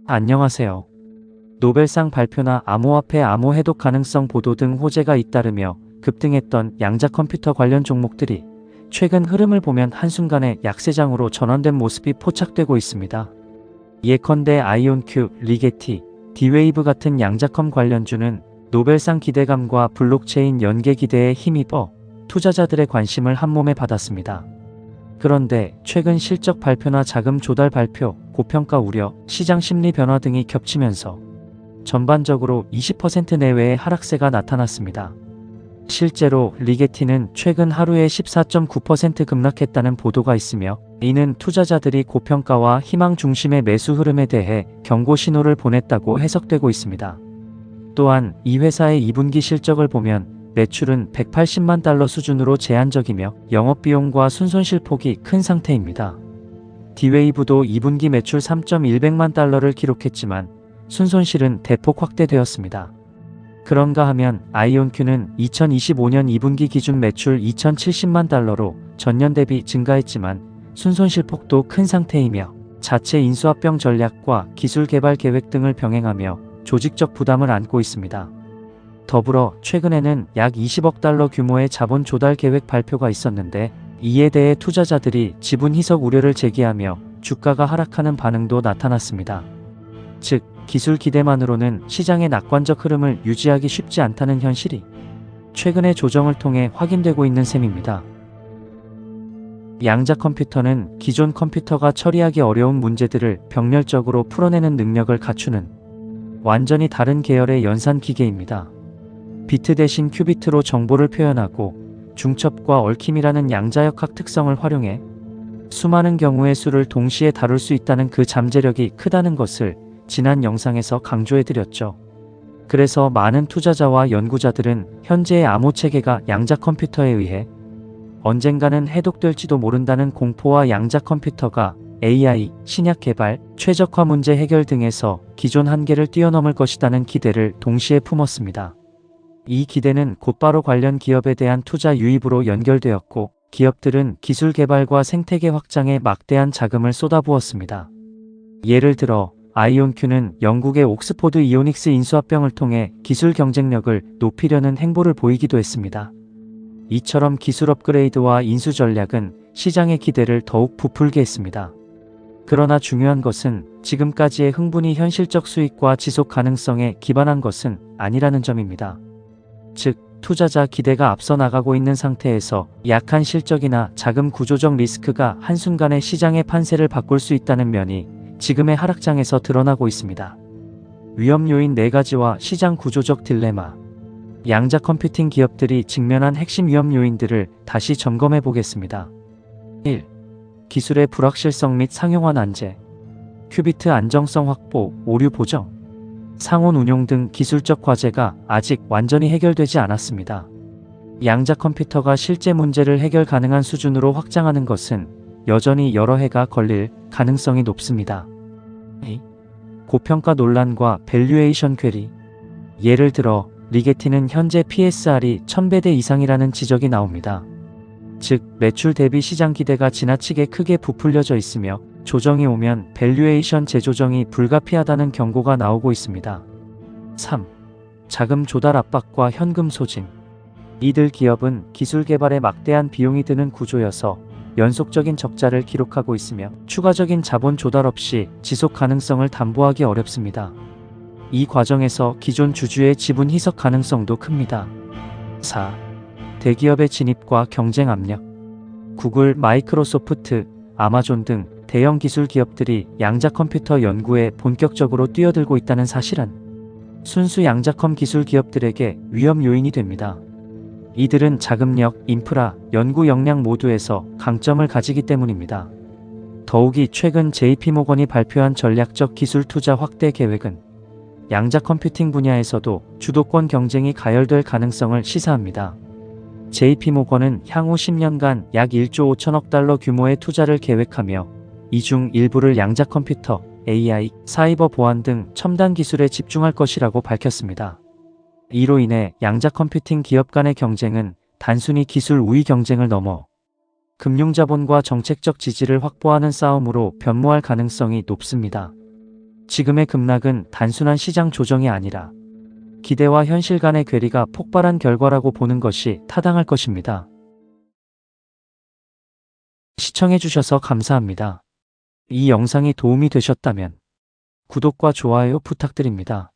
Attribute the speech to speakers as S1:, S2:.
S1: 안녕하세요. 노벨상 발표나 암호화폐 암호 해독 가능성 보도 등 호재가 잇따르며 급등했던 양자 컴퓨터 관련 종목들이 최근 흐름을 보면 한순간에 약세장으로 전환된 모습이 포착되고 있습니다. 예컨대 아이온큐, 리게티, D-웨이브 같은 양자컴 관련주는 노벨상 기대감과 블록체인 연계 기대에 힘입어 투자자들의 관심을 한몸에 받았습니다. 그런데 최근 실적 발표나 자금 조달 발표, 고평가 우려, 시장 심리 변화 등이 겹치면서 전반적으로 20% 내외의 하락세가 나타났습니다. 실제로 리게티는 최근 하루에 14.9% 급락했다는 보도가 있으며, 이는 투자자들이 고평가와 희망 중심의 매수 흐름에 대해 경고 신호를 보냈다고 해석되고 있습니다. 또한 이 회사의 2분기 실적을 보면 매출은 180만 달러 수준으로 제한적이며 영업비용과 순손실 폭이 큰 상태입니다. D-웨이브도 2분기 매출 3,100만 달러를 기록했지만 순손실은 대폭 확대되었습니다. 그런가 하면 아이온큐는 2025년 2분기 기준 매출 2,070만 달러로 전년 대비 증가했지만 순손실 폭도 큰 상태이며 자체 인수합병 전략과 기술 개발 계획 등을 병행하며 조직적 부담을 안고 있습니다. 더불어 최근에는 약 20억 달러 규모의 자본 조달 계획 발표가 있었는데, 이에 대해 투자자들이 지분 희석 우려를 제기하며 주가가 하락하는 반응도 나타났습니다. 즉, 기술 기대만으로는 시장의 낙관적 흐름을 유지하기 쉽지 않다는 현실이 최근의 조정을 통해 확인되고 있는 셈입니다. 양자 컴퓨터는 기존 컴퓨터가 처리하기 어려운 문제들을 병렬적으로 풀어내는 능력을 갖추는 완전히 다른 계열의 연산 기계입니다. 비트 대신 큐비트로 정보를 표현하고 중첩과 얽힘이라는 양자역학 특성을 활용해 수많은 경우의 수를 동시에 다룰 수 있다는 그 잠재력이 크다는 것을 지난 영상에서 강조해드렸죠. 그래서 많은 투자자와 연구자들은 현재의 암호체계가 양자 컴퓨터에 의해 언젠가는 해독될지도 모른다는 공포와 양자 컴퓨터가 AI, 신약 개발, 최적화 문제 해결 등에서 기존 한계를 뛰어넘을 것이라는 기대를 동시에 품었습니다. 이 기대는 곧바로 관련 기업에 대한 투자 유입으로 연결되었고, 기업들은 기술 개발과 생태계 확장에 막대한 자금을 쏟아부었습니다. 예를 들어 아이온큐는 영국의 옥스포드 이오닉스 인수합병을 통해 기술 경쟁력을 높이려는 행보를 보이기도 했습니다. 이처럼 기술 업그레이드와 인수 전략은 시장의 기대를 더욱 부풀게 했습니다. 그러나 중요한 것은 지금까지의 흥분이 현실적 수익과 지속 가능성에 기반한 것은 아니라는 점입니다. 즉, 투자자 기대가 앞서 나가고 있는 상태에서 약한 실적이나 자금 구조적 리스크가 한순간에 시장의 판세를 바꿀 수 있다는 면이 지금의 하락장에서 드러나고 있습니다. 위험 요인 4가지와 시장 구조적 딜레마. 양자 컴퓨팅 기업들이 직면한 핵심 위험 요인들을 다시 점검해 보겠습니다. 1. 기술의 불확실성 및 상용화 난제. 큐비트 안정성 확보, 오류 보정, 상온 운용 등 기술적 과제가 아직 완전히 해결되지 않았습니다. 양자 컴퓨터가 실제 문제를 해결 가능한 수준으로 확장하는 것은 여전히 여러 해가 걸릴 가능성이 높습니다. 2. 고평가 논란과 밸류에이션 퀘리. 예를 들어 리게티는 현재 PSR이 1000배대 이상이라는 지적이 나옵니다. 즉, 매출 대비 시장 기대가 지나치게 크게 부풀려져 있으며 조정이 오면 밸류에이션 재조정이 불가피하다는 경고가 나오고 있습니다. 3. 자금 조달 압박과 현금 소진. 이들 기업은 기술 개발에 막대한 비용이 드는 구조여서 연속적인 적자를 기록하고 있으며 추가적인 자본 조달 없이 지속 가능성을 담보하기 어렵습니다. 이 과정에서 기존 주주의 지분 희석 가능성도 큽니다. 4. 대기업의 진입과 경쟁 압력. 구글, 마이크로소프트, 아마존 등 대형 기술 기업들이 양자 컴퓨터 연구에 본격적으로 뛰어들고 있다는 사실은 순수 양자컴 기술 기업들에게 위험 요인이 됩니다. 이들은 자금력, 인프라, 연구 역량 모두에서 강점을 가지기 때문입니다. 더욱이 최근 JP모건이 발표한 전략적 기술 투자 확대 계획은 양자 컴퓨팅 분야에서도 주도권 경쟁이 가열될 가능성을 시사합니다. JP모건은 향후 10년간 약 1조 5천억 달러 규모의 투자를 계획하며 이 중 일부를 양자 컴퓨터, AI, 사이버 보안 등 첨단 기술에 집중할 것이라고 밝혔습니다. 이로 인해 양자 컴퓨팅 기업 간의 경쟁은 단순히 기술 우위 경쟁을 넘어 금융자본과 정책적 지지를 확보하는 싸움으로 변모할 가능성이 높습니다. 지금의 급락은 단순한 시장 조정이 아니라 기대와 현실 간의 괴리가 폭발한 결과라고 보는 것이 타당할 것입니다. 시청해주셔서 감사합니다. 이 영상이 도움이 되셨다면 구독과 좋아요 부탁드립니다.